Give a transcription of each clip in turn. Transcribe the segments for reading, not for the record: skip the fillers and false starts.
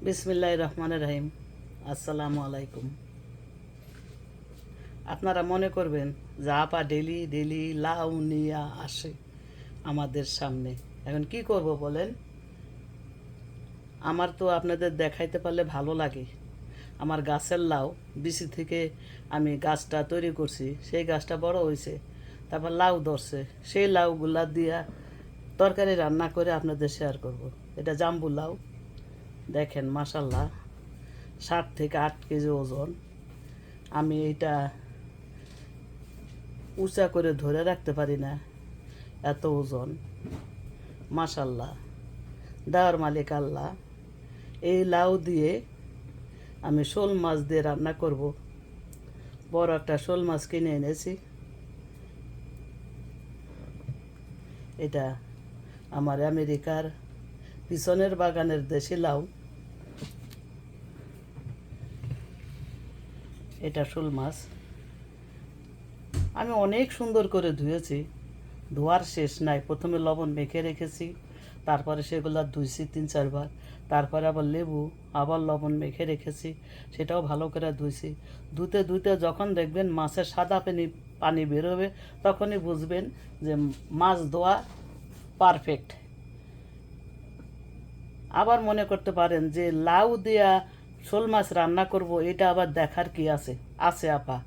বিসমিল্লাহির রহমানির রহিম। আসসালামু আলাইকুম। আপনারা মনে করবেন যে আপা ডেলি ডেলি লাউ নিয়ে আসে আমাদের সামনে, এখন কি করব বলেন? আমার তো আপনাদের দেখাইতে পারলে ভালো লাগে। আমার গাছের লাউ বিচি থেকে আমি গাছটা তৈরি করছি, সেই গাছটা বড় হয়েছে, তারপর লাউ ধরছে, সেই লাউগুলা দিয়া তরকারি রান্না করে আপনাদের শেয়ার করব। এটা জাম্বু লাউ, দেখেন মাশাল্লাহ 7 থেকে 8 কেজি ওজন। আমি এটা উঁচা করে ধরে রাখতে পারি না, এত ওজন। মাশাল্লাহ, দেওয়ার মালিক আল্লাহ। এই লাউ দিয়ে আমি শোল মাছ দিয়ে রান্না করব। বড় একটা শোল মাছ কিনে এনেছি। এটা আমার আমেরিকার পিছনের বাগানের দেশি লাউ। এটা শোল মাছ আমি অনেক সুন্দর করে ধুয়েছি, ধোয়ার শেষ নাই। প্রথমে লবণ মেখে রেখেছি, তারপরে সেগুলো ধুইছি 3-4 বার, তারপরে আবার লেবু, আবার লবণ মেখে রেখেছি, সেটাও ভালো করে ধুইছি। ধুতে ধুতে যখন দেখবেন মাছের সাদা পানি বেরোবে, তখনই বুঝবেন যে মাছ ধোয়া পারফেক্ট। আবার মনে করতে পারেন যে লাউ দিয়া শোল মাছ রান্না করব, এটা আবার দেখার কি আছে? আছে আপা,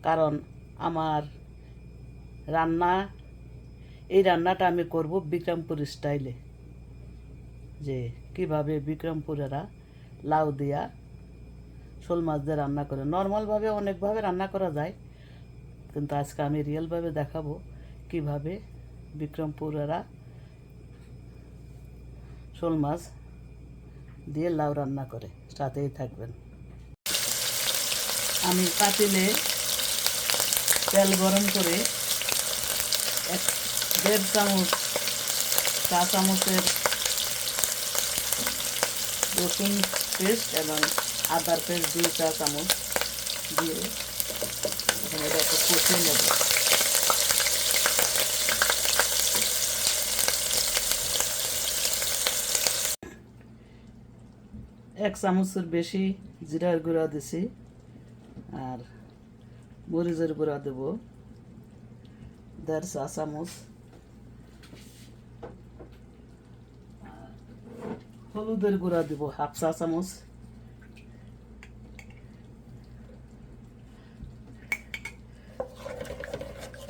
কারণ আমার রান্না, এই রান্নাটা আমি করব বিক্রমপুর স্টাইলে। যে কিভাবে বিক্রমপুরেরা লাউ দিয়া শোল মাছ দিয়ে রান্না করে। নর্মালভাবে অনেকভাবে রান্না করা যায়, কিন্তু আজকে আমি রিয়েলভাবে দেখাবো কিভাবে বিক্রমপুরেরা শোল মাছ দিয়ে লাউ রান্না করে। সাথেই থাকবেন। আমি পাতিলে তেল গরম করে 1.5 চামচ, চা চামচের রসুন পেস্ট এবং আদার পেস্ট 2 চা চামচ দিয়ে এখন এটা একটু কষিয়ে নেব। এক চামচের বেশি জিরার গুঁড়া দিছি, আর মরিচের গুঁড়া দেব 1.5 চা চামচ, হলুদের গুঁড়া দেব 1/2 চা চামচ,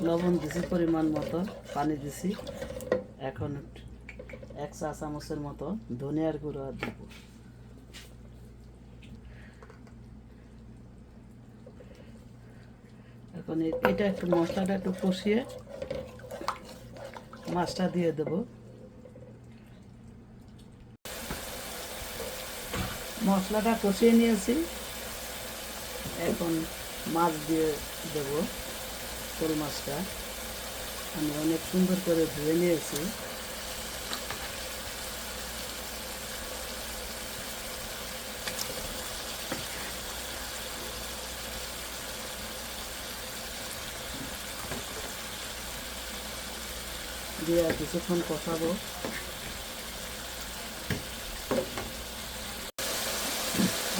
লবণ দিছি পরিমাণ মতো, পানি দিছি। এখন 1 চা চামচের মতো ধনিয়ার গুঁড়া দেব। এখন এটা একটু মশলাটা একটু কষিয়ে মাছটা দিয়ে দেব। মশলাটা কষিয়ে নিয়েছি, এখন মাছ দিয়ে দেব। শোল মাছটা আমি অনেক সুন্দর করে ধুয়ে নিয়েছি। দিয়ে কিছুক্ষণ কষাবো।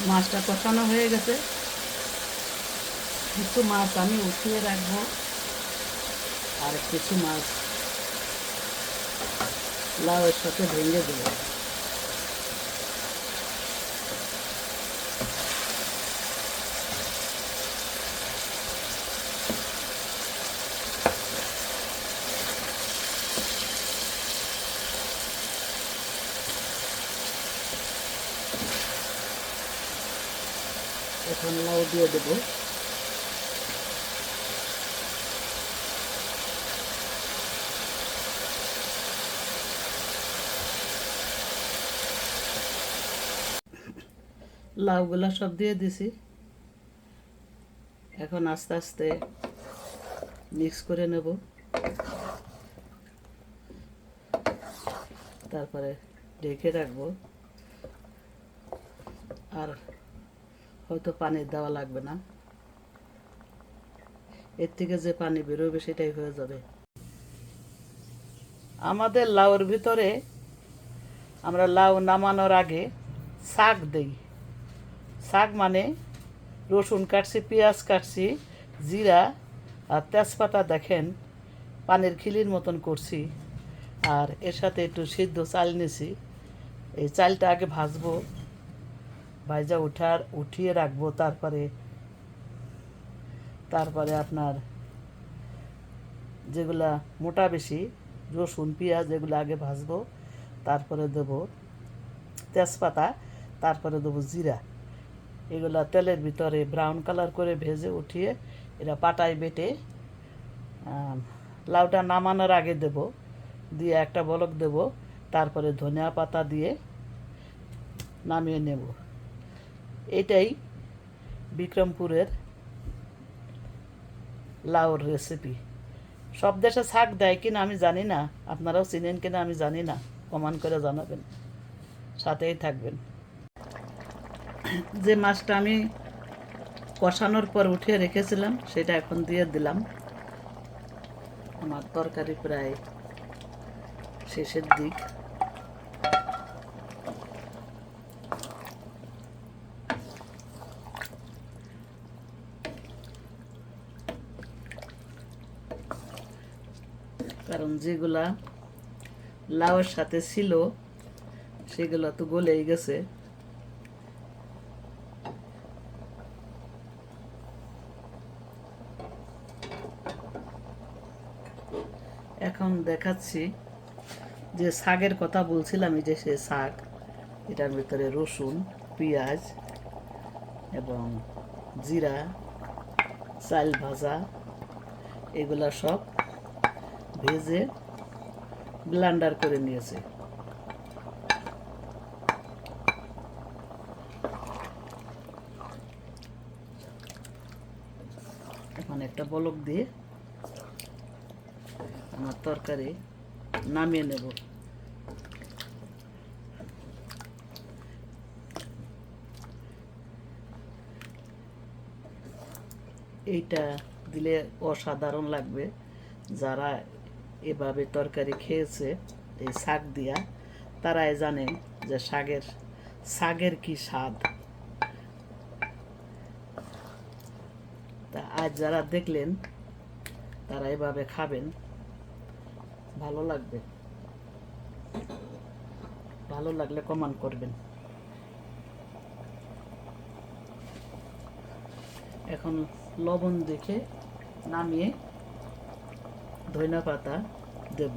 মাছটা কষানো হয়ে গেছে, কিছু মাছ আমি উঠিয়ে রাখবো, আর কিছু মাছ লাউয়ের সাথে ভেঙে দেবো। এখন লাউ দিয়ে দেবো। লাউগুলা সব দিয়ে দিছি, এখন আস্তে আস্তে মিক্স করে নেব। তারপরে ঢেকে রাখবো, আর হয়তো পানি দেওয়া লাগবে না, এর থেকে যে পানি বেরোবে সেটাই হয়ে যাবে। আমাদের লাউর ভিতরে আমরা লাউ নামানোর আগে শাক দেই। শাক মানে রসুন কাটছি, পেঁয়াজ কাটছি, জিরা আর তেজপাতা দেখেন পানির খিলির মতন করছি। আর এর সাথে একটু সিদ্ধ চাল নিছি। এই চালটা আগে ভাজবো, ভাজা উঠিয়ে রাখবো। তারপরে আপনার যেগুলা মোটা বেশি রসুন পেঁয়াজ এগুলো আগে ভাজবো, তারপরে দেবো তেজপাতা, তারপরে দেবো জিরা। এগুলা তেলের ভিতরে ব্রাউন কালার করে ভেজে উঠিয়ে এরা পাটায় বেটে লাউটা নামানোর আগে দেব, দিয়ে একটা বলক দেব, তারপরে ধনিয়া পাতা দিয়ে নামিয়ে নেব। এটাই বিক্রমপুরের লাউর রেসিপি। সব দেশে শাক দেয় কিনা আমি জানি না, আপনারাও চিনেন কিনা আমি জানি না, কমেন্ট করে জানাবেন, সাথেই থাকবেন। যে মাছটা আমি কষানোর পর উঠিয়ে রেখেছিলাম সেটা এখন দিয়ে দিলাম। আমার তরকারি প্রায় শেষের দিক। কারণ যেগুলা লাউয়ের সাথে ছিল সেগুলো তো গলেই গেছে। এখন দেখাচ্ছি যে শাকের কথা বলছিলাম, এই যে সে শাক, এটার ভিতরে রসুন পেঁয়াজ এবং জিরা চাল ভাজা এগুলা সব ভেজে ব্লেন্ডার করে নিয়েছে। এখন একটা বলক দিয়ে আমার তরকারি নামিয়ে নেব। এইটা দিলে অসাধারণ লাগবে। যারা এভাবে তরকারি খেয়েছে এই শাক দিয়া, তারাই জানে যে শাকের কি স্বাদ। তা আজ যারা দেখলেন তারা এভাবে খাবেন, ভালো লাগবে। ভালো লাগলে কমেন্ট করবেন। এখন লবণ দেখে নামিয়ে ধনিয়া পাতা দেব।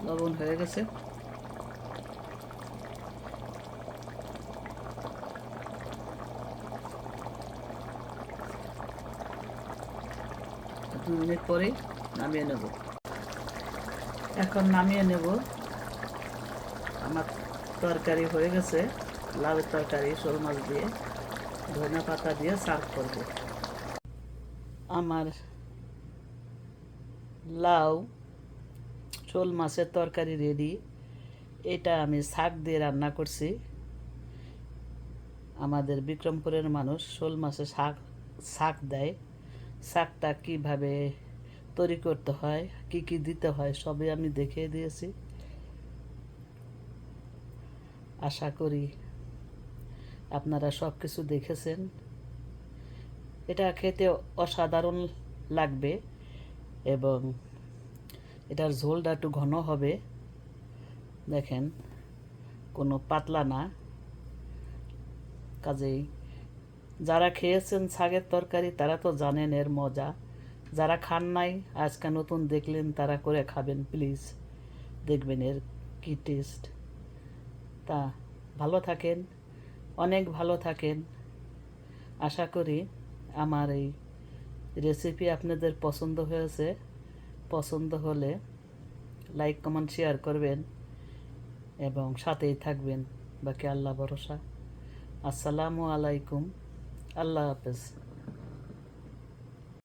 লবণ হয়ে গেছে। দু মিনিট পরে নামিয়ে নেব। এখন নামিয়ে নেব। আমার তরকারি হয়ে গেছে, লাউয়ের তরকারি শোল মাছ দিয়ে ধনিয়া পাতা দিয়ে সার্ভ করব। আমার লাউ শোল মাছের তরকারি রেডি। এটা আমি শাক দিয়ে রান্না করছি। আমাদের বিক্রমপুরের মানুষ শোল মাছে শাক দেয়। শাকটা কিভাবে তৈরি করতে হয়, কি কি দিতে হয় সবই আমি দেখিয়ে দিয়েছি। আশা করি আপনারা সব কিছু দেখেছেন। এটা খেতে অসাধারণ লাগবে এবং এটার ঝোলটা একটু ঘন হবে। দেখেন কোনো পাতলা না। কাজেই যারা খেয়েছেন শাকের তরকারি তারা তো জানেন এর মজা। যারা খান নাই আজকে নতুন দেখলেন তারা করে খাবেন প্লিজ, দেখবেন এর কি টেস্ট। তা ভালো থাকেন, অনেক ভালো থাকেন। আশা করি আমার এই রেসিপি আপনাদের পছন্দ হয়েছে। পছন্দ হলে লাইক কমেন্ট শেয়ার করবেন এবং সাথেই থাকবেন। বাকি আল্লাহ ভরসা। আসসালামু আলাইকুম। আল্লাহ হাফেজ।